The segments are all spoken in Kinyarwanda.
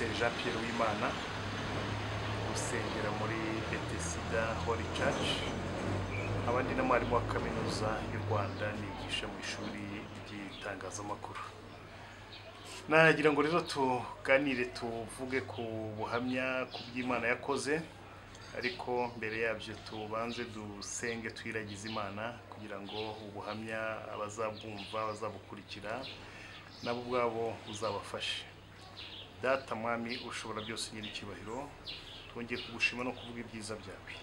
Pasiteri Jean Pierre Uwimana usengera muri Bethesda Holy Church, abandi n'umwarimu wa kaminuza y'u Rwanda nigisha mu ishuri ry'itangazamakuru. Nagira ngo rero tuganire tuvuge ku buhamya ku by'Imana yakoze, ariko mbere yabyo tubanze dusenge twiragiza Imana kugira ngo ubuhamya abazabwumva bazabukurikira nabo ubwabo uzabafashe. Data mwami ushobora byose nyir'icyubahiro, twongeye kugushima no kuvuga ibyiza byawe.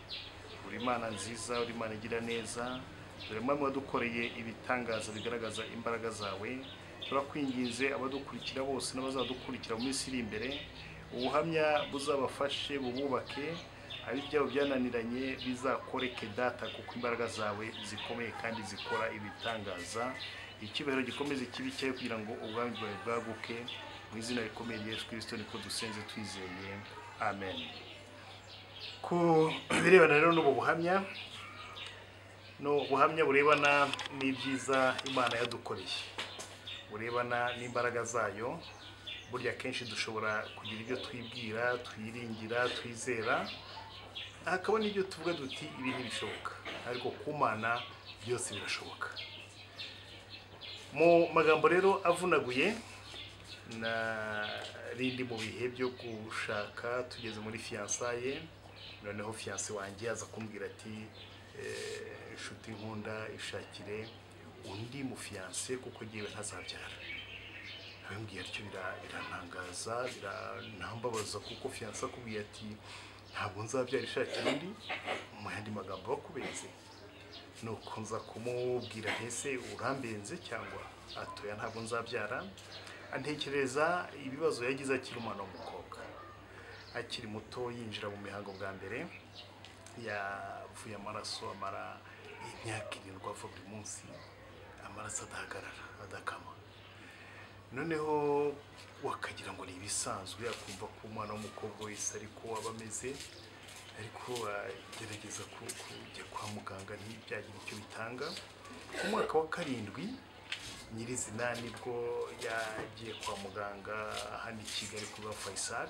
Uri Imana nziza, uri Imana igira neza, dore mwami wadukoreye ibitangaza bigaragaza imbaraga zawe. Turakwinginze abadukurikira bose n'abazadukurikira mu minsi iri imbere, ubuhamya buzabafashe bububake, ari byabo byananiranye bizakoreke Data, kuko imbaraga zawe zikomeye kandi zikora ibitangaza. Icyubahiro gikomeze kibi cyawe kugira ngo ubwami bwawe bwaguke. Mu izina rikomeye rya Yesu Kristo niko dusenze twizeye, amen. Ku birebana rero n'ubu buhamya, buhamya burebana n'ibyiza Imana yadukoreye, burebana n'imbaraga zayo. Burya kenshi dushobora kugira ibyo twibwira, twiringira, twizera, hakaba n'ibyo tuvuga duti ibi ntibishoboka, ariko ku Mana byose birashoboka. Mu magambo rero avunaguye, rindi mu bihe byo gushaka tugeze muri fiançailles, noneho fiancé wanjye aza kumbwira ati inshuti nkunda ishakire undi mu fiancé kuko ngiye ntazabyara. Nabibwiye atyo birantangaza, biranambabaza, kuko fiancé akubwiye ati ntabwo nzabyara, ishakira undi. Mu yandi magambo bakubeze, nuko nza kumubwira ntese urambenze cyangwa atoya ntabwo nzabyara. Antekereza ibibazo yagize akiri umwana w'umukobwa, akiri muto, yinjira mu mihango bwa mbere, yavuye amaraso amara imyaka 7 ava buri munsi, amaraso adahagarara adakama. Noneho wakagira ngo ni ibisanzwe, akumva ko umwana w'umukobwa wese ariko aba ameze, ariko agerageza kujya kwa muganga ntibyagira icyo bitanga. Mu mwaka wa 7 nyirizina nibwo yagiye kwa muganga hano i Kigali kuri Faisal.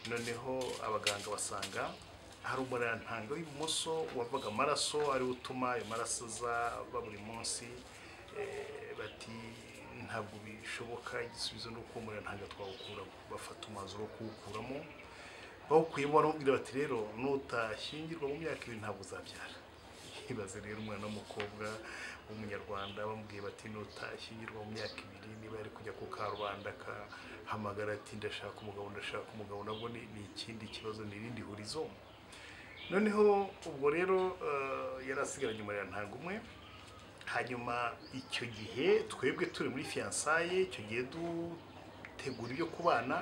Noneho abaganga basanga hari umurantanga w'ibumoso wavaga amaraso, ari utuma ayo maraso aza buri munsi. Bati ntabwo bishoboka, igisubizo ni uko umurantanga twawukuramo. Bafata umwanzuro wo kuwukuramo, bawukuyemo baramubwira bati rero nutashyingirwa mu myaka 2 ntabwo uzabyara. Ibaze rero umwana w'umukobwa w'umunyarwanda bamubwiye bati nutashyingirwa mu myaka 2, niba yari kujya ku karubanda akahamagara ati ndashaka umugabo, nabwo ni ikindi kibazo, ni irindi hurizo. Noneho ubwo rero yarasigaranye umurantanga umwe. Hanyuma icyo gihe twebwe turi muri fiançailles, icyo gihe dutegura ibyo kubana,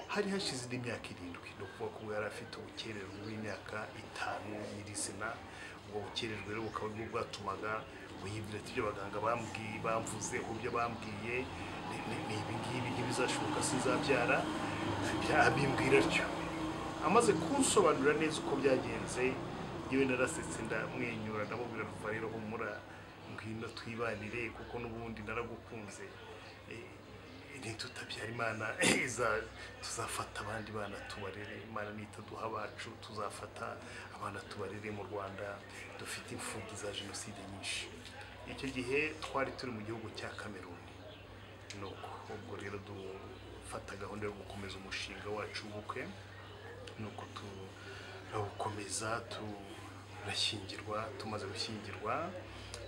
hari hashize imyaka 7. No kuvuga ko yari afite ubukererwe bw'imyaka 5 nyirizina. Ubwo bukererwe rero bukaba bwatumaga wibwira ati ibyo abaganga bamvuze, ubyo bambwiye ni ibi ngibi ntibizashoboka, sinzabyara. Byabimbwira atyo. Amaze kunsobanurira neza uko byagenze, yewe narasetse ndamwenyura, ndamubwira ruva rero humura, ngwino twibanire kuko n'ubundi naragukunze. Ntitutabyara, Imana tuzafata abandi bana tubarere. Imana nitaduha abacu tuzafata abana tubarere. Mu Rwanda dufite imfubyi za jenoside nyinshi. Icyo gihe twari turi mu gihugu cya Cameroon. Nuko ubwo rero dufata gahunda yo gukomeza umushinga wacu w'ubukwe, nuko turawukomeza, turashyingirwa. Tumaze gushyingirwa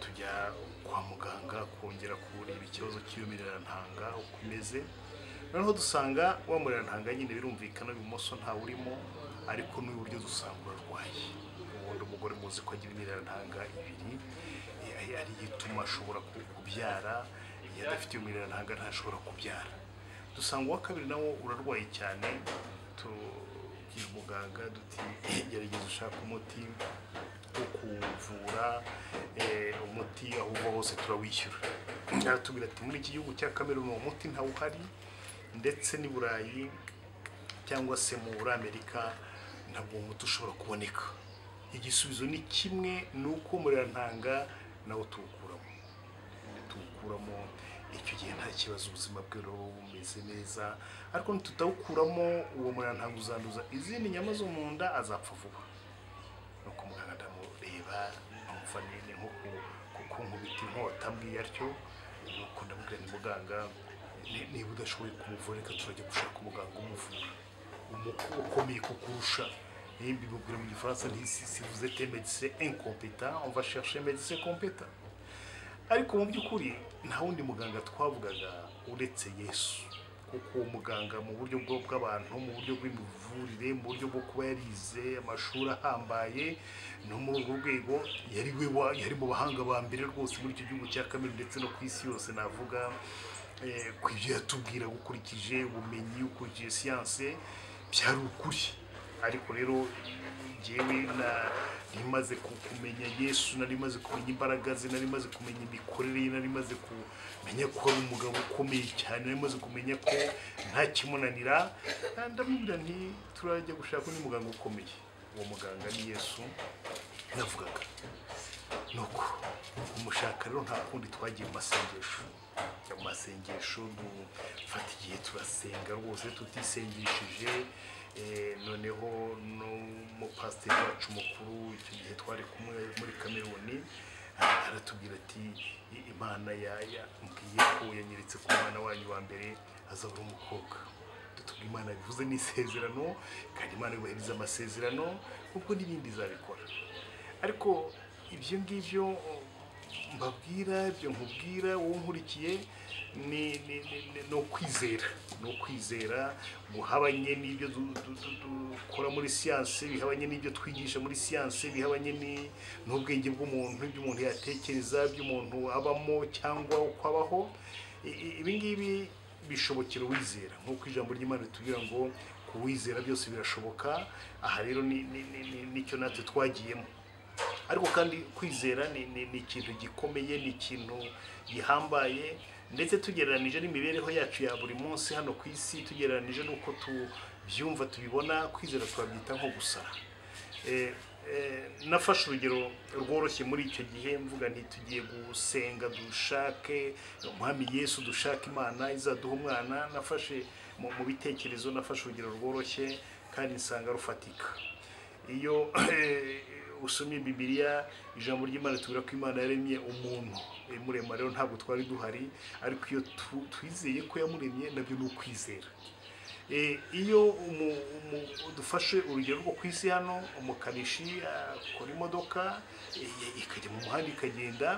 tujya kwa muganga kongera kureba ikibazo cy'umirantanga uko imeze. Noneho dusanga wa murantanga nyine birumvikana ibumoso nta urimo, ariko n'uburyo dusanga urarwaye. Ubundi umugore muzi ko agira imirantanga 2, ari yituma ashobora kubyara, iyo adafite imirantanga ntashobora kubyara. Dusanga uwa kabiri nawo urarwaye cyane, tugira umuganga duti gerageza ushaka umuti wo kuvura, umuti aho uva hose turawishyura. Aratubwira ati muri iki gihugu cya Cameroon umuti ntawuhari, ndetse ni Burayi cyangwa se muri Amerika ntabwo umuti ushobora kuboneka. Igisubizo ni kimwe, nuko umurantanga nawo tuwukuramo. Icyo gihe nta kibazo ubuzima bwe rero bumeze neza ariko tutawukuramo uwo muriro ntabwo uzanduza izindi nyama zo mu nda azapfa vuba nuko muganga ndamureba numva ni nko kunkubita inkota mbwiye atyo nuko ndamubwira ni muganga niba udashoboye kumuvura reka turajya gushaka umuganga umuvura ukomeye kukurusha bimubwira mu gifaransa si vous êtes médecin incompétent on va chercher médecin compétent ariko mu by'ukuri nta wundi muganga twavugaga uretse Yesu kuko uwo muganga mu buryo bw'abantu mu buryo bw'imivurire mu buryo bwo kuba yarize amashuri ahambaye no muri urwo rwego yari mu bahanga ba mbere rwose muri icyo gihugu cya Cameroun ndetse no ku isi yose navuga ku ibyo yatubwira gukurikije ubumenyi ukurikije siyanse byari ukuri ariko rero jewe narimaze kumenya Yesu narimaze kumenya imbaraga ze narimaze kumenya imikorere ye narimaze kumenya ko ari umugabo ukomeye cyane narimaze kumenya ko nta kimunanira ndamubwira nti turajya gushaka undi muganga ukomeye uwo muganga ni Yesu yavugaga nuko umushaka rero nta kundi twagiye mu masengesho dufata igihe turasenga rwose tutisengeshije noneho n'umupasiteri wacu mukuru icyo gihe twari kumwe muri Cameroun aratubwira ati Imana yambwiye ko yanyeretse ku mwana wanyu wa mbere azabura umukobwa tutubwira Imana bivuze n'isezerano kandi Imana yubahiriza amasezerano ubwo n'ibindi izabikora ariko ibyo ngibyo mbabwira ibyo nkubwira wowe nkurikiye no kwizera guhabanye n'ibyo dukora muri siyanse bihabanye n'ibyo twigisha muri siyanse bihabanye n'ubwenge bw'umuntu ibyo umuntu yatekereza ibyo umuntu abamo cyangwa uko abaho ibi ngibi bishobokera uwizera nk'uko ijambo ry'Imana ritubwira ngo kuwizera byose birashoboka aha rero nicyo natwe twagiyemo ariko kandi kwizera ni ikintu gikomeye ni ikintu gihambaye ndetse tugereranije n'imibereho yacu ya buri munsi hano ku isi tugereranije n'uko tubyumva tubibona kwizera twabyita nko gusara nafashe urugero rworoshye muri icyo gihe mvuga nti tugiye gusenga dushake umwami Yesu dushaka Imana izaduha umwana nafashe mu bitekerezo nafashe urugero rworoshye kandi nsanga rufatika iyo usomye Bibiliya ijambo ry'Imana tubwira ko Imana yaremye umuntu muremare rero ntabwo twari duhari ariko iyo twizeye ko yamuremye nabyo ni ukwizera iyo dufashe urugero rwo ku isi hano umukanishi akora imodoka ikajya mu muhanda ikagenda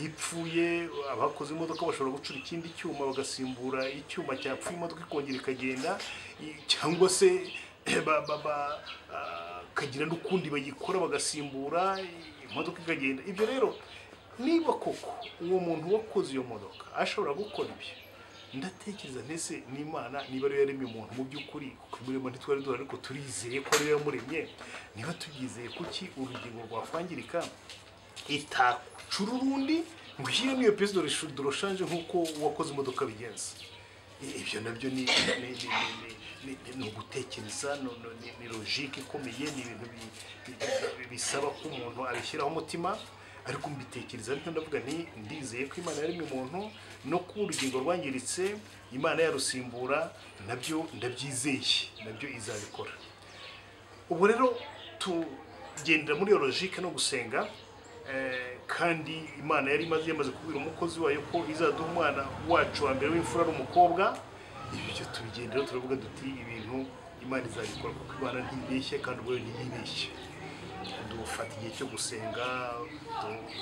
yipfuye abakoze imodoka bashobora gucura ikindi cyuma bagasimbura icyuma cyapfuye imodoka ikongera ikagenda cyangwa se kagira n'ukundi bayikora bagasimbura imodoka ikagenda ibyo rero niba koko uwo muntu wakoze iyo modoka ashobora gukora ibyo ndatekereza ntese n'Imana niba rero yaremye umuntu mu by'ukuri kuko murema ntitwari duhari ariko turizeye ko rero yamuremye niba tubyizeye kuki urugingo rwakwangirika itakucura urundi ngo iyo niyo pièce de rechange nk'uko uwakoze imodoka bigenza ibyo nabyo ni ugutekereza ni logique ikomeye ni ibintu bisaba ko umuntu abishyiraho umutima ariko mbitekereza ariko ndavuga nti ndizeye ko Imana yaremye umuntu no ku urugingo rwangiritse Imana yarusimbura nabyo ndabyizeye nabyo izabikora ubu rero tugendera muri iyo logique no gusenga kandi Imana yari yamaze kubwira umukozi wayo ko izaduha umwana wacu wa mbere w'imfura ari umukobwa ibyo tubigendera turavuga duti ibintu Imana izabikora kuko Imana ntibeshye kandi ubwo ntiyibeshye dufata igihe cyo gusenga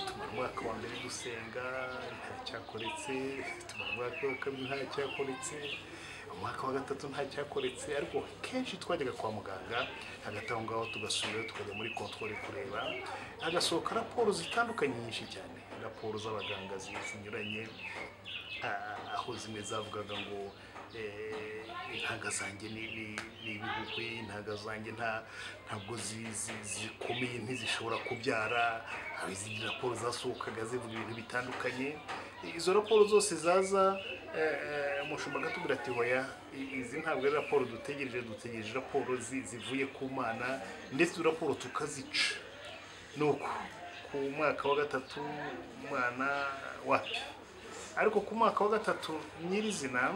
tumara umwaka wa mbere gusenga ntacyakoretse tumara umwaka wa kabiri ntacyakoretse umwaka wa gatatu ntacyakoretse ariko kenshi twajyaga kwa muganga hagati aho ngaho tugasubira tukajya muri controle kureba hagasohoka raporo zitandukanye nyinshi cyane raporo z'abaganga zinyuranye aho zimwe zavugaga ngo intaga zanjye ni ibihugwe intaga zanjye ntabwo zikomeye ntizishobora kubyara izindi raporo zasohokaga zivuga ibintu bitandukanye izo raporo zose zaza umushumba agatubwira ati hoya izi ntabwo ari raporo dutegereje raporo zivuye ku Mana ndetse izo raporo tukazica nuko ku mwaka wa gatatu umwana wapi ariko ku mwaka wa gatatu nyirizina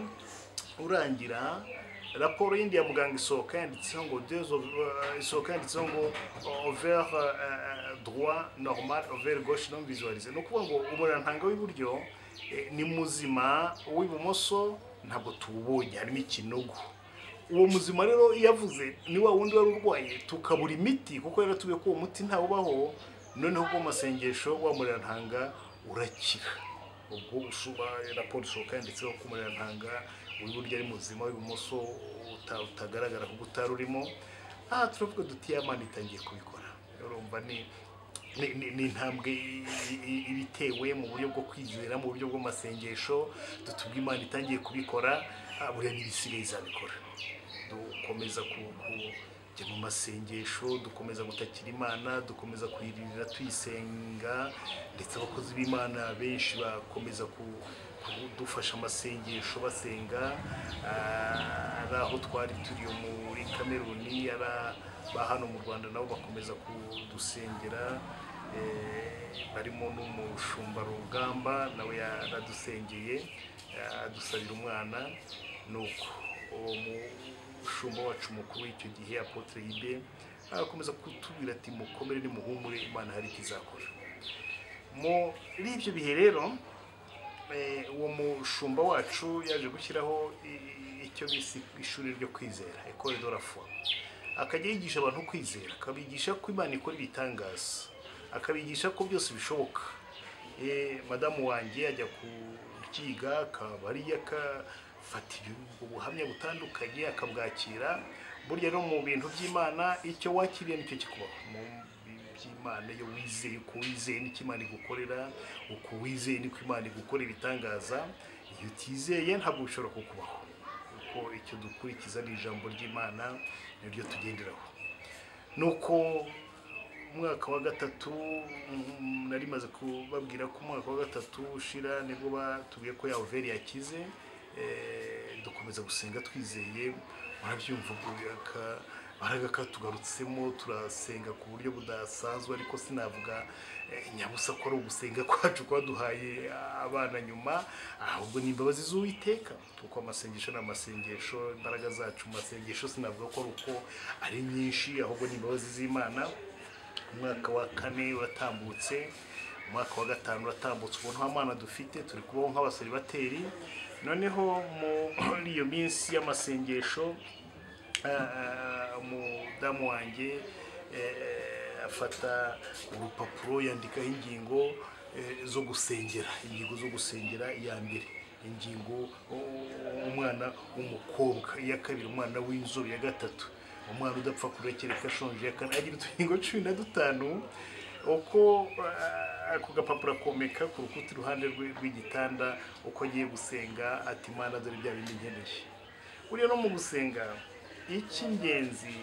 urangira raporo yindi ya muganga isohoka yanditseho ngo isohoka yanditseho ngo over droit normal over gauche non visualisé, no kuvuga ngo umurantanga w'iburyo ni muzima, uw'ibumoso ntabwo tuwubonye, harimo ikinogo. Uwo muzima rero yavuze ni wa wundi wari urwaye tukabura imiti, kuko rero tubiye ko uwo muti ntawubaho, noneho ubwo masengesho wa murantanga urakira. Ubwo usuba raporo isohoka yanditseho ko umurantanga w'iburyo ari muzima, w'ibumoso utagaragara kuko utarurimo. Turavuga duti Imana itangiye kubikora. Urumva ni intambwe ibitewe mu buryo bwo kwizera, mu buryo bw'amasengesho, dutubwa Imana itangiye kubikora, buriya n'ibisigaye izabikora. Dukomeza kujya mu masengesho, dukomeza gutakira Imana, dukomeza kuyiririra tuyisenga, ndetse abakozi b'Imana benshi bakomeza kudufasha amasengesho basenga. Ari aho twari turi muri Kameruni, ba hano mu Rwanda nabo bakomeza kudusengera, barimo n'umushumba Rugamba nawe yaradusengeye adusabira umwana. Nuko uwo mushumba wacu mukuru w'icyo gihe Apotre Ibe akomeza kutubwira ati mukomere nimuhumure, Imana hari ikizakora. Muri ibyo bihe rero uwo mushumba wacu yaje gushyiraho icyo bise ishuri ryo kwizera, École de la foi. Akajya yigisha abantu kwizera, akabigisha ko Imana ikora ibitangaza, akabigisha ko byose bishoboka. Madamu wanjye ajya kubyiga, akaba ari akafata ubuhamya butandukanye akabwakira. Burya no mu bintu by'Imana icyo wakiriye nicyo kikubaho. Mu by'Imana iyo wizeye, uko wizeye n'icyo Imana igukorera, uko wizeye niko Imana igukorera ibitangaza. Iyo utizeye ntabwo bishobora kukubaho, kuko icyo dukurikiza ni ijambo ry'Imana, niryo tugenderaho. Nuko umwaka wa gatatu nari maze kubabwira ko umwaka wa gatatu ushira nibwo batubwiye ko ya overi yakize. Dukomeza gusenga twizeye, murabyumva baragaka tugarutsemo turasenga ku buryo budasanzwe, ariko sinavuga nyabusa ko ari ugusenga kwacu kwaduhaye abana nyuma, ahubwo ni imbabazi z'Uwiteka, kuko amasengesho n'amasengesho, imbaraga zacu mu masengesho sinavuga ko ari uko ari nyinshi, ahubwo ni imbabazi z'Imana. Umwaka wa kane uratambutse, umwaka wa gatanu uratambutse, ubu nta mwana dufite, turi kubaho nk'abaseribateri. Noneho muri iyo minsi y'amasengesho umudamu wanjye afata urupapuro yandikaho ingingo zo gusengera, iya mbere ingingo umwana w'umukobwa, iya kabiri umwana w'inzobe, iya gatatu umwana udapfa kurekereka ashonje, iya kane, agira utugingo 15. Uko ako gapapuro akomeka ku rukuta iruhande rw'igitanda, uko agiye gusenga ati Imana dore bya bindi nkeneye. Uriya no mu gusenga icy'ingenzi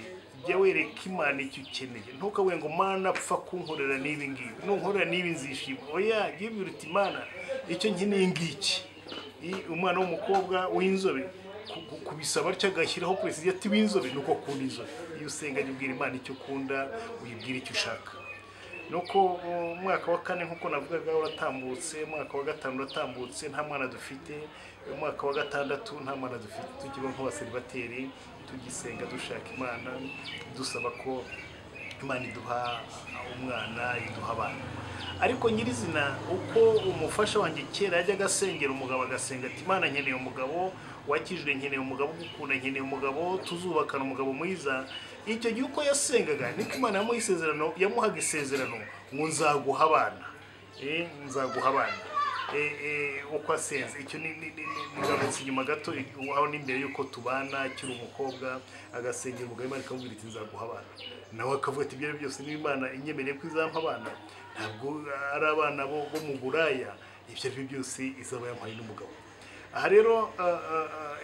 jya wereka Imana icyo ukeneye, ntukavuge ngo Mana apfa kunkorera n'ibi ngibi, nunkorera n'ibi nzishima. Oya, gibwira uti Imana icyo nkeneye ngiki. Umwana w'umukobwa w'inzobe kubisaba atyo agashyiraho presidio ati w'inzobe, nuko kunda inzobe. Iyo usenga ubwira Imana icyo ukunda, uyibwira icyo ushaka. Nuko umwaka wa kane nkuko navugaga uratambutse, umwaka wa gatanu uratambutse, nta mwana dufite. Umwaka wa gatandatu nta mwana dufite, tukiba nk'abaseribateri tugisenga dushaka Imana, dusaba ko Imana iduha umwana, iduha abana. Ariko nyirizina uko umufasha wanjye kera yajya agasengera umugabo, agasenga ati Imana nkeneye umugabo wakijwe, nkeneye umugabo ugukunda, nkeneye umugabo tuzubakana, umugabo mwiza. Icyo gihe uko yasengaga niko Imana yamuhaga isezerano ngo nzaguha abana, nzaguha abana. Uko asenze icyo ngarutse inyuma gato, aho n'imbere yuko tubana akiri umukobwa agasengera umugabo, Imana ikamubwira iti nzaguha abana. Nawe akavuga ati ibyo byose ni Imana inyemereye ko izampa abana, ntabwo ari abana bo mu buraya, ibyo ari byo byose izaba yampaye n'umugabo. Aha rero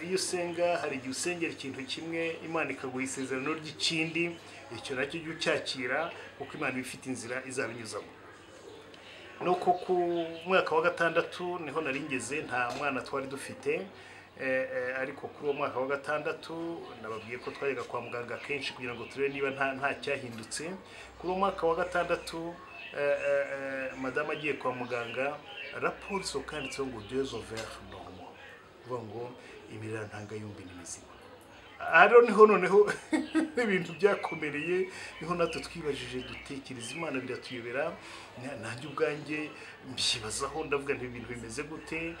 iyo usenga hari igihe usengera ikintu kimwe, Imana ikaguha isezerano ry'ikindi, icyo nacyo jya ucyakira kuko Imana ifite inzira izabinyuzamo. Nuko ku mwaka wa gatandatu niho nari ngeze, nta mwana twari dufite, ariko kuri uwo mwaka wa gatandatu nababwiye ko twajyaga kwa muganga kenshi kugira ngo turebe niba nta cyahindutse. Kuri uwo mwaka wa gatandatu madamu agiye kwa muganga raporo isohoka yanditseho ngo deux ovaires normaux, kuvuga ngo imirantanga yombi ni mizima. Hano niho noneho ibintu byakomereye, niho natwe twibajije dutekereza Imana biratuyobera, nanjye ubwanjye mbyibazaho ndavuga nti ibintu bimeze gute,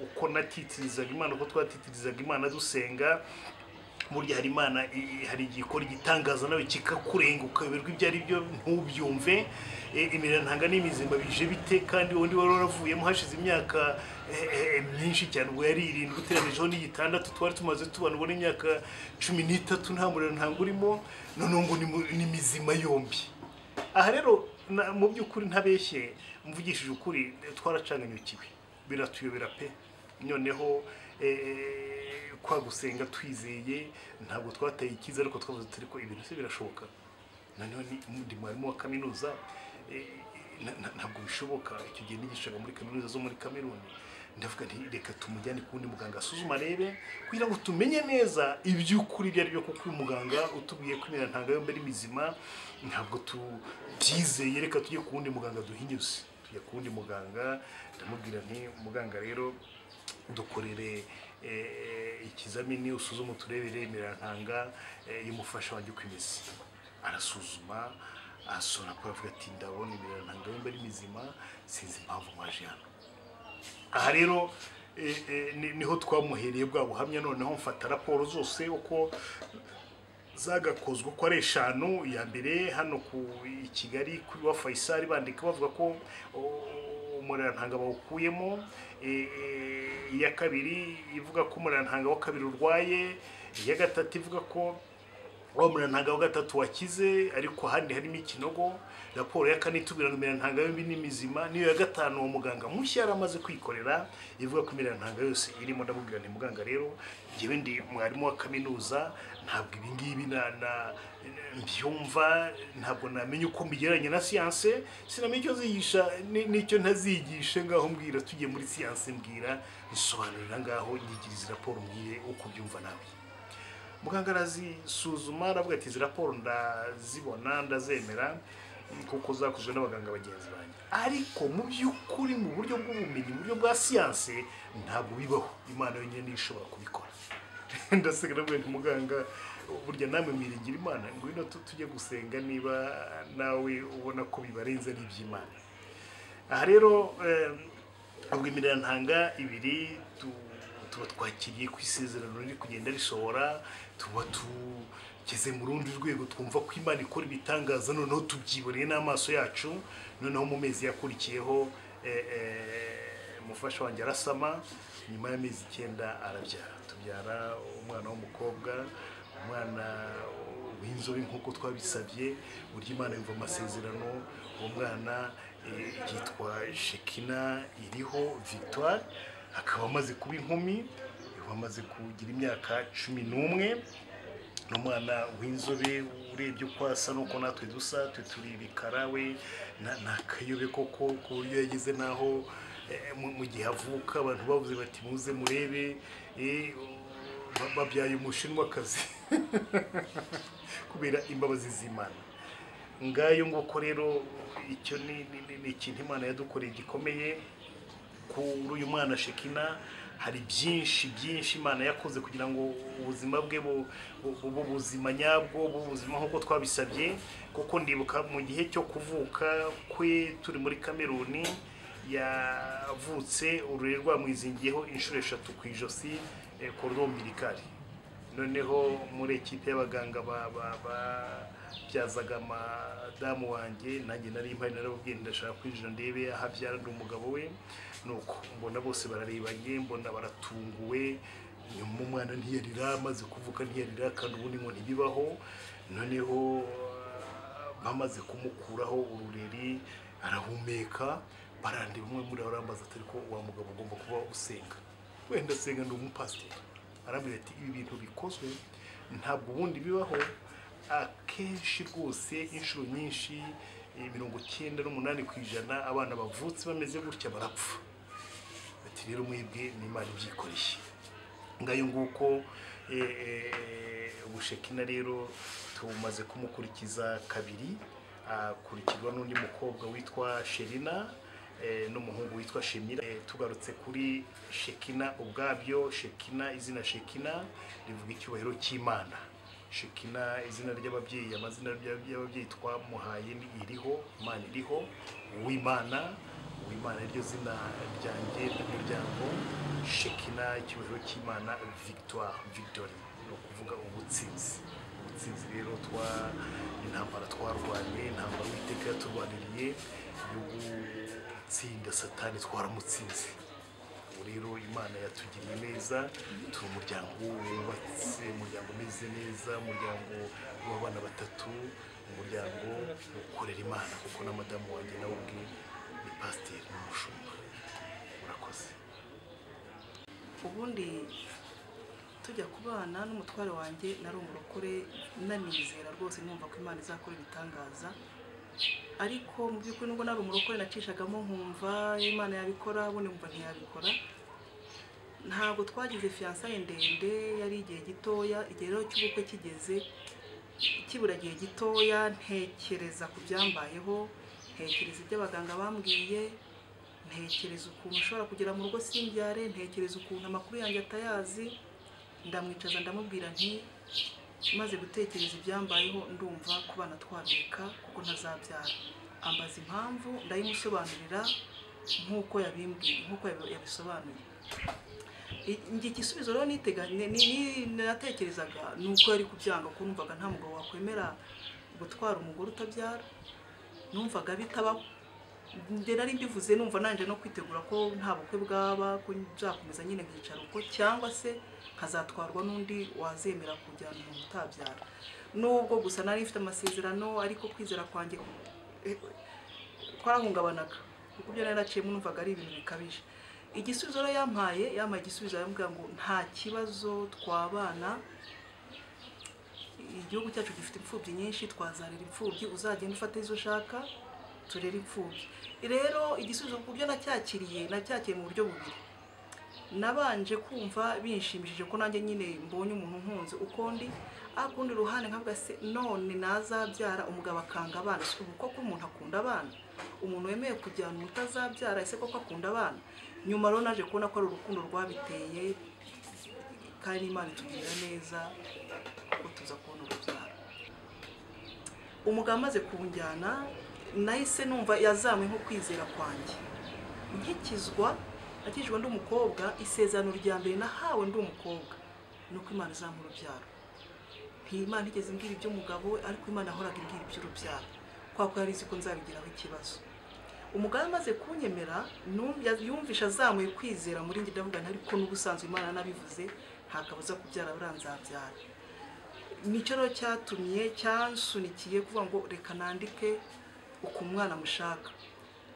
uko natitirizaga Imana, uko twatitirizaga Imana dusenga, burya hari Imana hari igikora igitangaza nawe kikakurenga ukayoberwa ibyo ari byo ntubyumve. Imirantanga n'imizima bije bite kandi undi wari waravuyemo hashize imyaka myinshi cyane, ubwo yari 7 uteranijeho n'igitandatu twari tumaze tubana ubona imyaka 13 nta murantanga urimo, none ngo ni mizima yombi. Aha rero mu by'ukuri ntabeshye, mvugishije ukuri twaracanganyukiwe biratuyobera pe. Noneho kwa gusenga twizeye ntabwo twataye ikiza, ariko twavuze turi ko ibintu se birashoboka. Noneho ndi mwarimu wa kaminuza, ntabwo bishoboka. Icyo gihe nigishaga muri kaminuza zo muri Kameruni, ndavuga nti reka tumujyane kundi muganga asuzuma arebe kugira ngo tumenye neza iby'ukuri ibyo ari byo, kuko uyu muganga utubwiye ko imirantanga yombi ari mizima ntabwo tubyizeye, reka tujye kundi muganga duhinyuze. Tujya kundi muganga, ndamubwira nti muganga rero dukorere ikizamini usuzuma turebere imirantanga y'umufasha wanjye uko imeze. Arasuzuma asona ko avuga ati ndabona imirantanga yombi ari mizima, sinzi impamvu mwaje hano. Aha rero niho twamuhereye bwa buhamya. Noneho mfata raporo zose uko zagakozwe uko ari 5, iya mbere hano ku Kigali kuri wa Faisal bandika bavuga ko umurantanga bawukuyemo, iya kabiri ivuga ko umurantanga wa kabiri urwaye, iya gatatu ivuga ko umurantanga wa gatatu wakize ariko handi harimo ikinogo. Raporo ya kane itubwira ngo imirantanga yombi ni mizima, niyo ya gatanu uwo muganga mushya yaramaze kwikorera ivuga ko imirantanga yose irimo. Ndamubwira nti muganga rero njyewe ndi mwarimu wa kaminuza, ntabwo ibi ngibi mbyumva, ntabwo namenye uko mbigeranye na siyanse, sinamenye icyo zigisha n'icyo ntazigisha. Ngaho mbwira tugiye muri siyanse, mbwira nsobanurira ngaho nyigiriza raporo mbwire uko byumva nawe. Muganga arazisuzuma aravuga ati izi raporo ndazibona ndazemera kuko zakozwe n'abaganga bagenzi banjye, ariko mu by'ukuri mu buryo bw'ubumenyi, mu buryo bwa siyanse ntabwo bibaho, Imana yonyine ishobora kubikora. Ndasega ndavuga nti muganga burya namwe mwiringira Imana, ngwino tujye gusenga niba nawe ubona ko bibarenze n'iby'Imana. Aha rero ubwo imirantanga ibiri tuba twakiriye ku isezerano riri kugenda risohora, tuba tugeze mu rundi rwego, twumva ko Imana ikora ibitangaza, noneho tubyiboneye n'amaso yacu. Noneho mu mezi yakurikiyeho umufasha wanjye arasama, nyuma y'amezi 9 arabyara. Tubyara umwana w'umukobwa, umwana w'inzobe nk'uko twabisabye. Burya Imana yumva amasezerano. Uwo mwana yitwa Shekina iriho Victoire, akaba amaze kuba inkumi, amaze kugira imyaka 11. N'umwana w'inzobe urebye uko asa nuko natwe dusa, turi bikara, we nakayobe koko ku buryo yageze naho mu gihe avuka abantu bavuze bati muze murebe babyaye umushinwakazi kubera imbabazi z'Imana. Ngayo nguko rero icyo ni ikintu Imana yadukoreye gikomeye kuri uyu mwana Shekina. Hari byinshi Imana yakoze kugira ngo ubuzima bwe buzima nyabwo, ubuzima nk'uko twabisabye. Kuko ndibuka mu gihe cyo kuvuka kwe turi muri Kameruni, yavutse ururere rwamwizingiyeho inshuro 3 ku ijosi, cordon umbilical. Noneho muri ekipe y'abaganga byazaga madamu wanjye, nanjye nari impari narababwiye ndashaka kwinjira ndebe aho abyara n'umugabo we. Nuko mbona bose bararebanye, mbona baratunguwe. Nyuma umwana ntiyarira, amaze kuvuka ntiyarira, kandi ubundi ngo ntibibaho. Noneho bamaze kumukuraho urureri arahumeka, barandeba umwe muri abarambaza ati ariko wa mugabo ugomba kuba usenga. Wenda senga ndi umupasiteri. Arambwira ati ibi bintu bikozwe ntabwo ubundi bibaho. Akenshi rwose inshuro nyinshi 98% abana bavutse bameze gutya barapfa. Ati rero mwebwe ni Imana ibyikoreye. Ngayo nguko Shekina rero tumaze kumukurikiza kabiri, akurikirwa n'undi mukobwa witwa Sherina. n'umuhungu witwa Shemira. Tugarutse kuri Shekina ubwabyo, Shekina, izina Shekina rivuga icyubahiro cy'Imana. Shekina izina ry'ababyeyi, amazina y'ababyeyi twamuhaye ni iriho, Imana iriho, Uwimana iryo zina ryanjye ry'umuryango. Shekina icyubahiro cy'Imana, victory no kuvuga ubutsinzi. Ubutsinzi rero intambara twarwanye, intambara Uwiteka yaturwaniriye yo gutsinda Satani, twaramutsinze. Rero Imana yatugiriye neza, turi umuryango wubatse, umuryango umeze neza, umuryango w'abana batatu, umuryango ukorera Imana, kuko na madamu wanjye nawe ubwe ni pasiteri n'umushumba. Murakoze. Ubundi tujya kubana n'umutware wanjye nari umurokore, nanizera rwose numva ko Imana izakora ibitangaza, ariko mu by'ukuri nubwo nari umurokore nacishagamo nkumva Imana yabikora, ubundi mva ntiyabikora. Ntabwo twagize fiançailles ndende, yari igihe gitoya. Igihe rero cy'ubukwe kigeze, kibura igihe gitoya, ntekereza ku byambayeho, ntekereza ibyo abaganga bambwiye, ntekereza ukuntu ushobora kugera mu rugo simbyare, ntekereza ukuntu amakuru yanjye atayazi. Ndamwicaza ndamubwira nti maze gutekereza ibyambayeho ndumva kubana twabika kuko ntazabyara. Ambaza impamvu, ndayimusobanurira nk'uko yabimbwiye, nk'uko yabisobanuye. Igisubizo rero natekerezaga nuko yari kubyanga, kuko numvaga nta mugabo wakwemera gutwara umugore utabyara, numvaga bitabaho. Nari mbivuze numva nanje no kwitegura ko nta bukwe bwaba, ko nzakomeza nyine nkicara uko, cyangwa se nkazatwarwa n'undi wazemera kujyana umuntu utabyara. Nubwo gusa nari mfite amasezerano, ariko kwizera kwanjye kwarahungabanaga, kuko ibyo nari naciyemo numvaga ari ibintu bikabije. Igisubizo rero yampaye igisubizo yambwira ngo nta kibazo, twabana, igihugu cyacu gifite imfubyi nyinshi, twazarira imfubyi, uzagenda ufata izo ushaka turere imfubyi. Rero igisubizo ku byo nacyakiriye mu buryo bubiri. Nabanje kumva binshimishije ko nanjye nyine mbonye umuntu nkunze uko ndi, akundi ruhande nkavuga se none nazabyara umugabo akanga abana, uko ko umuntu akunda abana, umuntu wemeye kujyana umutazabyara ese koko akunda abana. Nyuma rero naje kubona ko ari urukundo rwabiteye, kandi Imana itugirira neza ko tuza kubona urubyaro. Umugabo amaze kunjyana, nahise numva yazamwe nko kwizera kwanjye. Akijwe ndi umukobwa, isezerano rya mbere nahawe ndi umukobwa nuko Imana izampa urubyaro. Imana igeze imbwira iby'umugabo, ariko Imana ahoraga imbwira iby'urubyaro, kwa ko yari izi ko nzabigiraho ikibazo. Umugabo amaze kunyemera, yumvisha azamuye kwizera muri njye, ndavuga ariko n'ubusanzwe Imana nabivuze, nta kabuza kubyara buranzabyara. Nicyo rero cyatumye cyansunikiye kuvuga ngo reka nandike uko umwana mushaka.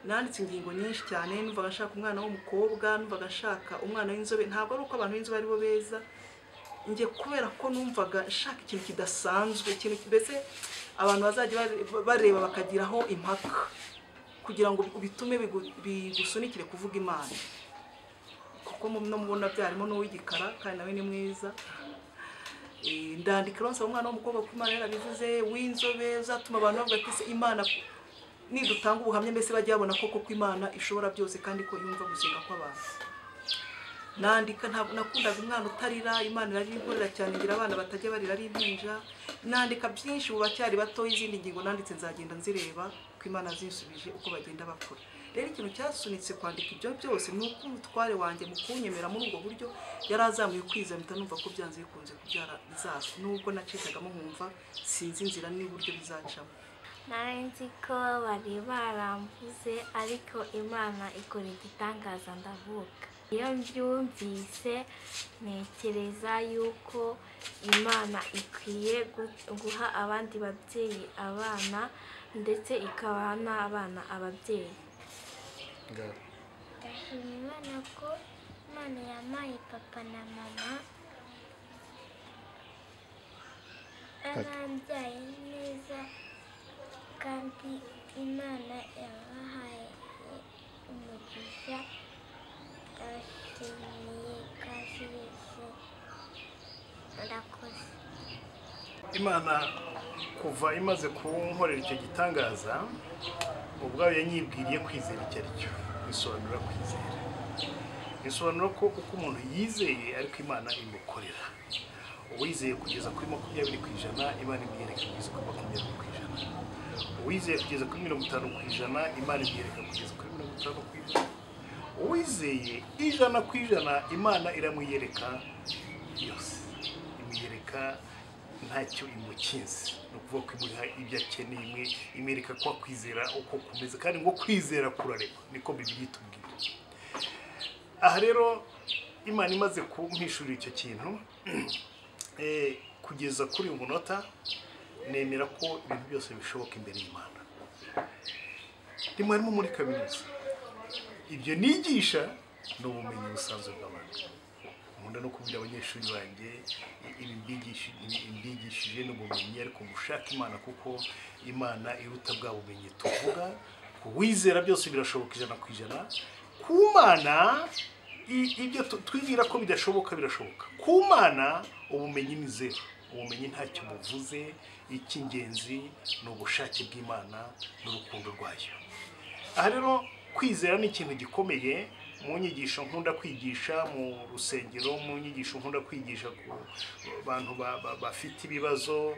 Nanditse ingingo nyinshi cyane, numvaga nshaka umwana w'umukobwa, numvaga nshaka umwana w'inzobe. Ntabwo ari uko abantu b'inzobe ari bo beza, njye kubera ko numvaga nshaka ikintu kidasanzwe, ikintu mbese abantu bazajya bareba bakagiraho impaka, kugira ngo bitume bigusunikire kuvuga Imana. Kuko no mubona byarimo n'uw'igikara, kandi nawe ni mwiza. Ndandika ronsa umwana w'umukobwa ko Imana yarabivuze, w'inzobe, uzatuma abantu bavuga ati Imana nidutanga ubuhamya mbese bajya babona koko ko Imana ishobora byose, kandi ko yumva gusenga kw'abantu. Nandika, ntabwo nakundaga umwana utarira, Imana irarikorera cyane ngira abana batajya barira ari impinja. Nandika byinshi mu bacyari bato, izindi ngingo nanditse nzagenda nzireba ko Imana zinsubije uko bagenda bakora. Rero ikintu cyasunitse kwandika ibyo byose nuko umutware wanjye mu kunyemera muri ubwo buryo yarazamuye kwizera, mpita numva ko byanze bikunze kubyara bizaza, nubwo nacikagamo nkumva sinzi inzira n'uburyo bizacamo. Nari nzi ko bari baramvuze, ariko Imana ikora igitangaza ndavuka. Iyo mbyumvise ntekereza yuko Imana ikwiye guha abandi babyeyi abana, ndetse ikabaha n'abana ababyeyi. Ndashima Imana ko Imana yampaye papa na mama, arambyaye neza, kandi Imana yabahaye umugisha. Ndashimiye kasi yose, murakoze. Imana kuva imaze kunkorera icyo gitangaza, ubwayo yanyibwiriye kwizera icyo ari cyo. bisobanura kwizera, bisobanura ko uko umuntu yizeye ariko Imana imukorera. Uwizeye kugeza kuri 20%, Imana imwereka kugeza kuri 20%. Uwizeye kugeza kuri 50%, Imana imwereka kugeza kuri 50%. Uwizeye 100%, Imana iramwiyereka yose, imwiyereka ntacyo imukinze, no kuvuga ko imuha ibyo akeneye, imwereka ko kwizera uko kumeze, kandi ngo kwizera kurareba, niko Bibiliya itubwira. Aha rero Imana imaze kumpishurira icyo kintu, kugeza kuri uyu munota nemera ko ibintu byose bishoboka imbere y'Imana. Rimwe muri kaminuza, ibyo nigisha ni ubumenyi busanzwe bw'abantu. Nkunda no kubwira abanyeshuri banjye imbigishije n'ubumenyi, ariko gushaka Imana, kuko Imana iruta bwa bumenyi tuvuga. Kuwizera byose birashoboka 100%. Ku Mana ibyo twibwira ko bidashoboka birashoboka. Ku Mana ubumenyi ni zero, ubumenyi ntacyo buvuze. Icy'ingenzi ni ubushake bw'Imana n'urukundo rwayo. Aha rero kwizera ni ikintu gikomeye. Mu nyigisho nkunda kwigisha mu rusengero, mu nyigisho nkunda kwigisha ku bantu bafite ibibazo,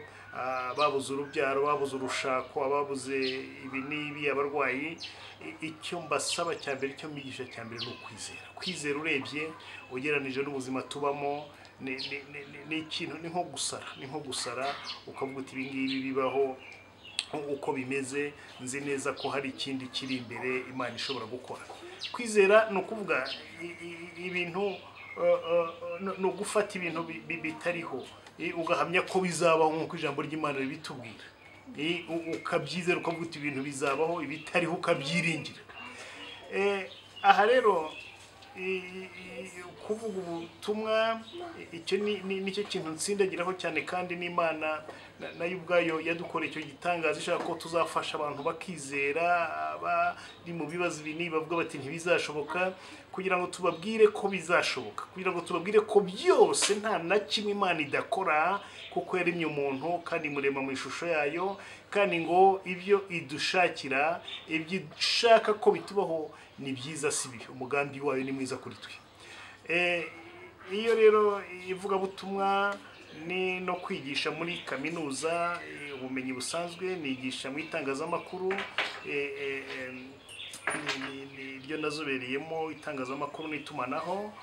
babuze urubyaro, babuze urushako, ababuze ibi n'ibi, abarwayi, icyo mbasaba cya mbere, icyo mbigisha cya mbere ni ukwizera. Kwizera urebye ugeranije n'ubuzima tubamo ni ikintu, ni nko gusara ukavuga uti ibi ngibi bibaho uko bimeze, nzi neza ko hari ikindi kiri imbere Imana ishobora gukora. Kwizera ni ukuvuga ibintu, no gufata ibintu bitariho ugahamya ko bizabaho nk'uko ijambo ry'Imana ribitubwira, ukabyizera ukavuga uti ibintu bizabaho, ibitariho ukabyiringira. Aha rero kuvuga ubutumwa, icyo nicyo kintu nsindagiraho cyane, kandi n'Imana nayo ubwayo yadukoreye icyo gitangaza, ishaka ko tuzafasha abantu bakizera, bari mu bibazo ibi bavuga bati ntibizashoboka, kugira ngo tubabwire ko bizashoboka, kugira ngo tubabwire ko byose nta na kimwe Imana idakora, kuko yaremye umuntu kandi imurema mu ishusho yayo, kandi ngo ibyo idushakira, ibyo ishaka ko bitubaho ni byiza, si bibi. Umugambi wayo ni mwiza kuri twe. Iyo rero ivugabutumwa ni no kwigisha muri kaminuza, ubumenyi busanzwe nigisha mu itangazamakuru, iryo nazobereyemo itangazamakuru n'itumanaho,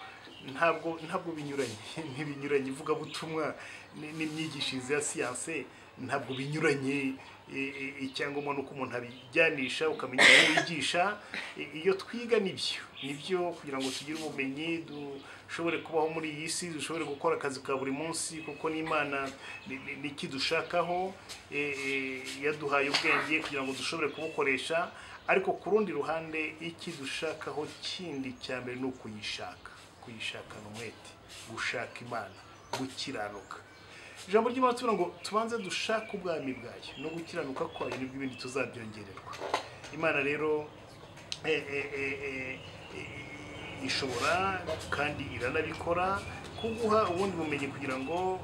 ntabwo binyuranye, ntibinyuranye. Ivugabutumwa n'imyigishirize ya siyanse ntabwo binyuranye. Icyangombwa nuko umuntu abijyanisha, ukamenya aho wigisha. Iyo twiga nibyo kugira ngo tugire ubumenyi, dushobore kubaho muri iyi si, dushobore gukora akazi ka buri munsi, kuko n'Imana nikidushakaho, yaduhaye ubwenge kugira ngo dushobore kubukoresha. Ariko ku rundi ruhande ikidushakaho kindi cya mbere ni kuyishakana umwete, gushaka Imana, gukiranuka. Ijambo ry'Imana tuvuga ngo tubanze dushaka ubwami bwayo no gukiranuka kwayo, nibwo ibindi tuzabyongererwa. Imana rero ishobora kandi iranabikora kuguha ubundi bumenyi kugira ngo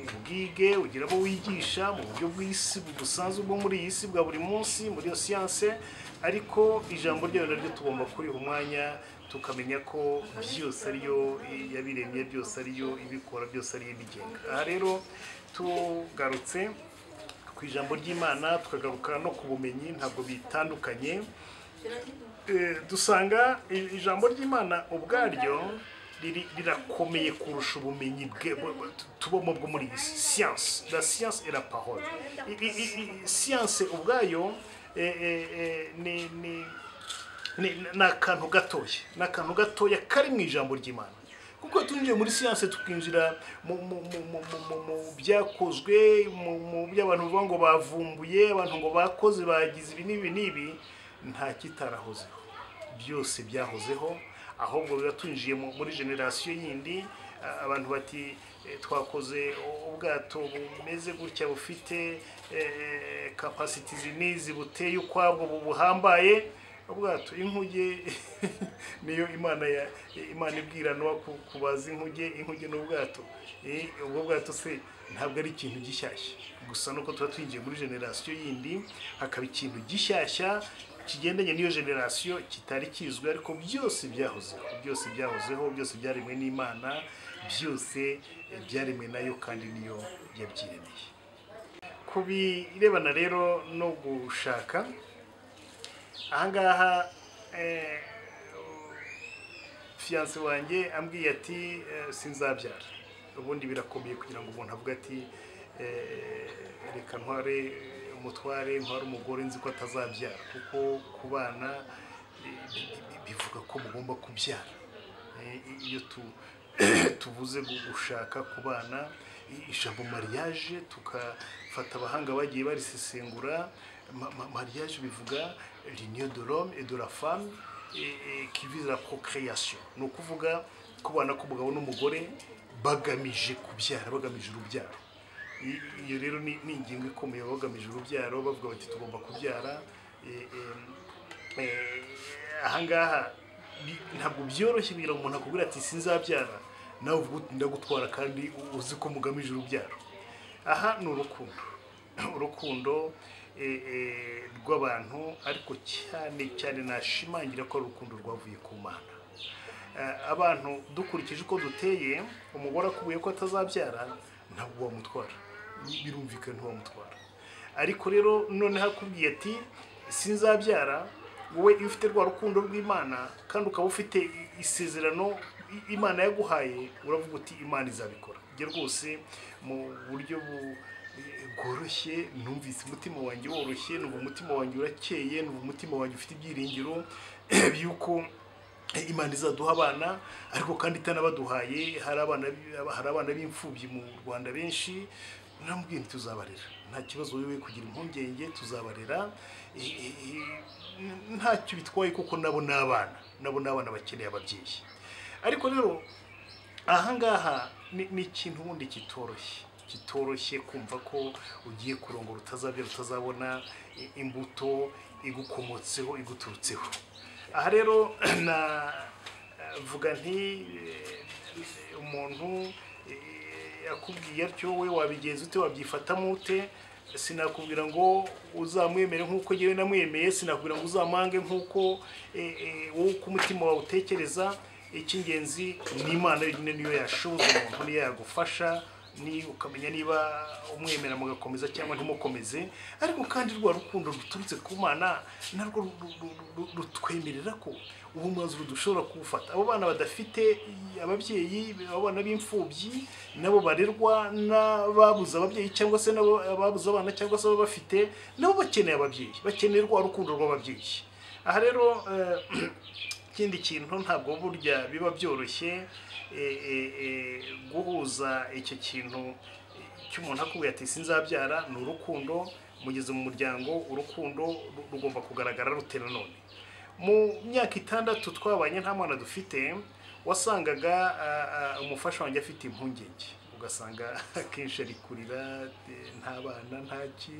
ubwige, ugire abo wigisha mu buryo bw'isi busanzwe bwo muri iyi si bwa buri munsi, muri iyo siyanse. Ariko ijambo ryayo naryo tugomba kuriha umwanya, tukamenya ko byose ariyo yabiremye, byose ariyo ibikora, byose ariyo ibigenga. Aha rero tugarutse ku ijambo ry'Imana, tukagaruka no ku bumenyi, ntabwo bitandukanye. Dusanga ijambo ry'Imana ubwaryo rirakomeye kurusha ubumenyi tubamo bwo muri iyi siyanse. La science et la parole. Siyanse ubwayo ni akantu gatoya kari mu ijambo ry'Imana, kuko twinjiye muri siyanse tukinjira mu byakozwe, mu by'abantu bavuga ngo bavumbuye, abantu ngo bakoze, bagize ibi n'ibi, nta kitarahozeho, byose byahozeho. Ahubwo biba twinjiye muri generasiyo yindi, abantu bati twakoze ubwato bumeze gutya, bufite capacity zinizi, buteye ukwabwo, buhambaye. Ubwato, inkuge niyo Imana ibwira Nowa kubaza inkuge n'ubwato. Ubwo bwato se ntabwo ari ikintu gishyashya, gusa nuko tuba twinjiye muri generasiyo yindi, hakaba ikintu gishyashya kigendanye n'iyo generasiyo kitari kizwi, ariko byose byahozeho, byose byaremwe n'Imana, byose byaremwe nayo kandi niyo yabyiremeye. Ku birebana rero no gushaka, ahangaha fiyanse wanjye ambwiye ati sinzabyara. Ubundi birakomeye kugira ngo umuntu avuge ati reka ntware umugore nzi ko atazabyara, kuko ku bana bivuga ko mugomba kubyara. Iyo tuvuze gushaka ku bana, ijambo mariage tukafata abahanga bagiye barisesengura, mariage bivuga l'union de l'homme et de la femme qui vise la procréation. Ni ukuvuga kubana k'umugabo n'umugore bagamije kubyara, bagamije urubyaro. Iyo rero ni ingingo ikomeye, bagamije urubyaro, bavuga bati tugomba kubyara. Ahangaha ntabwo byoroshye kugira ngo umuntu akubwira ati sinzabyara, nawe uvuga ndagutwara kandi uzi ko mugamije urubyaro. Aha ni urukundo rw'abantu, ariko cyane nashimangira ko ari urukundo rwavuye ku Mana. Abantu dukurikije uko duteye, umugore akubuye ko atazabyara ntabwo wamutwara, birumvikana ntiwamutwara. Ariko rero noneho akubwiye ati sinzabyara, wowe iyo ufite rwa rukundo rw'Imana kandi ukaba ufite isezerano Imana yaguhaye, uravuga uti Imana izabikora. Ibyo rwose mu buryo bworoshye, numvise umutima wanjye woroshye, numva umutima wanjye urakeye, numva umutima wanjye ufite ibyiringiro yuko Imana izaduha abana, ariko kandi itanabaduhaye. Hari abana b'imfubyi mu Rwanda benshi, namubwiye nti tuzabarera, nta kibazo wowe kugira impungenge, tuzabarera, ntacyo bitwaye kuko nabo n'abana bakeneye ababyeyi. Ariko rero ahangaha ni ikintu ubundi kitoroshye kumva ko ugiye kurongora utazabyara, utazabona imbuto igukomotseho, iguturutseho. Aha rero navuga nti umuntu yakubwiye atyo, we wabigenza ute, wabyifatamo ute? Sinakubwira ngo uzamwemere nk'uko yewe namwemeye, sinakubwira ngo uzamange nk'uko wowe uko umutima wawe utekereza. Icy'ingenzi ni Imana yonyine niyo yashoboza umuntu, niyo yagufasha, ni ukamenya niba umwemera mugakomeza cyangwa ntimukomeze. Ariko kandi rwa rukundo ruturutse ku Mana narwo rutwemerera ko ubu mwanzuro dushobora kuwufata. Abo bana badafite ababyeyi, abo bana b'imfubyi, nabo barerwa n'ababuze ababyeyi, cyangwa se nabo ababuze abana, cyangwa se bafite, nabo bakeneye ababyeyi, bakeneye rwa rukundo rw'ababyeyi. Aha rero ikindi kintu, ntabwo burya biba byoroshye guhuza icyo kintu cy'umuntu akubwira ati sinzabyara. Ni urukundo, mugeze mu muryango, urukundo rugomba kugaragara rute. None mu myaka 6 twabanye nta mwana dufite, wasangaga umufasha wanjye afite impungenge, ugasanga akenshi ari kurira, nta bana ntaki.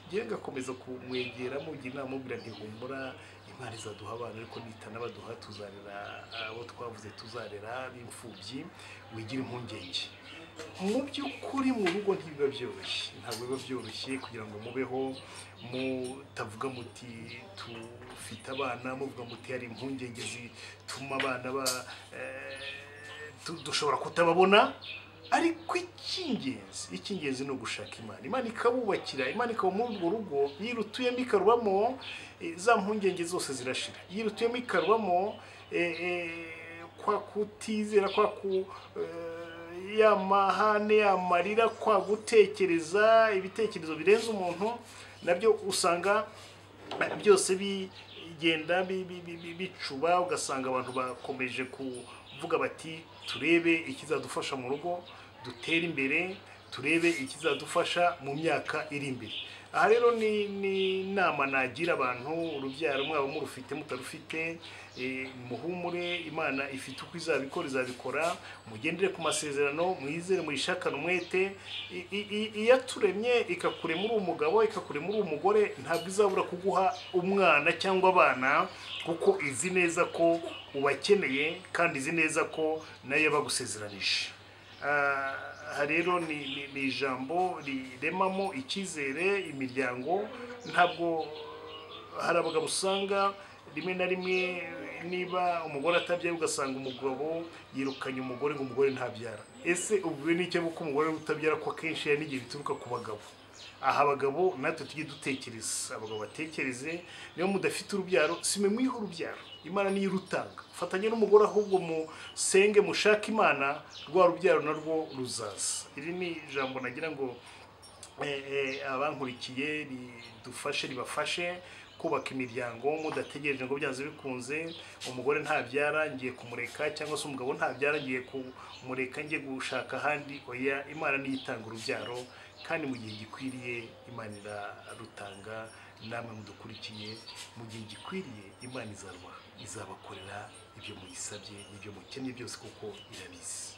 Ngiye ngakomeza kumwegera mugira inama, mubwira nti humura, Imana izaduha abana, ariko nitanabaduha tuzarera abo twavuze tuzarera b'imfubyi, wigira impungenge. Mu by'ukuri mu rugo ntibiba byoroshye, ntabwo biba byoroshye kugira ngo mubeho mutavuga muti tufite abana, muvuga muti hari impungenge zituma abana dushobora kutababona. Ariko icy'ingenzi ni ugushaka Imana ikabubakira, Imana ikaba muri urwo rugo. Iyo irutuyemo ikarubamo, za mpungenge zose zirashira. Iyo irutuyemo ikarubamo, kwa kutizera, kwa yamahane, amarira, kwa gutekereza ibitekerezo birenze umuntu, nabyo usanga byose bigenda bicuba. Ugasanga abantu bakomeje kuvuga bati turebe ikizadufasha mu rugo, dutere imbere, turebe ikizadufasha mu myaka iri imbere. Aha rero ni inama nagira abantu, urubyaro mwaba murufite mutarufite, muhumure, Imana ifite uko izabikora, mugendere ku masezerano, mwizere, muyishakane umwete. Iyaturemye ikakurema uri umugabo, ikakurema uri umugore, ntabwo izabura kuguha umwana cyangwa abana, kuko izi neza ko ubakeneye kandi izi neza ko nayo yabagusezeranije. Aha rero ni ijambo riremamo icyizere imiryango. Ntabwo hari abagabo usanga rimwe na rimwe niba umugore atabyaye ugasanga umugabo yirukanye umugore ngo umugore ntabyara. Ese ubwo ni icyo ko umugore utabyara ko akenshi hari n'igihe bituruka ku bagabo. Aha abagabo natwe tujye dutekereza, abagabo batekereze, niyo mudafite urubyaro simwe mwiha urubyaro, Imana niyo irutanga. Fatanye n'umugore ahubwo musenge mushaka Imana, rwa rubyaro narwo ruzaza. Iri ni ijambo nagira ngo abankurikiye ridufashe ribafashe kubaka imiryango mudategereje ngo byanze bikunze umugore ntabyara ngiye kumureka, cyangwa se umugabo ntabyara ngiye kumureka ngiye gushaka ahandi. Oya, Imana niyo itanga urubyaro, kandi mu gihe gikwiriye Imana irarutanga. Namwe mudukurikiye, mu gihe gikwiriye Imana izabakorera ibyo muyisabye n'ibyo mukeneye byose, kuko irabizi.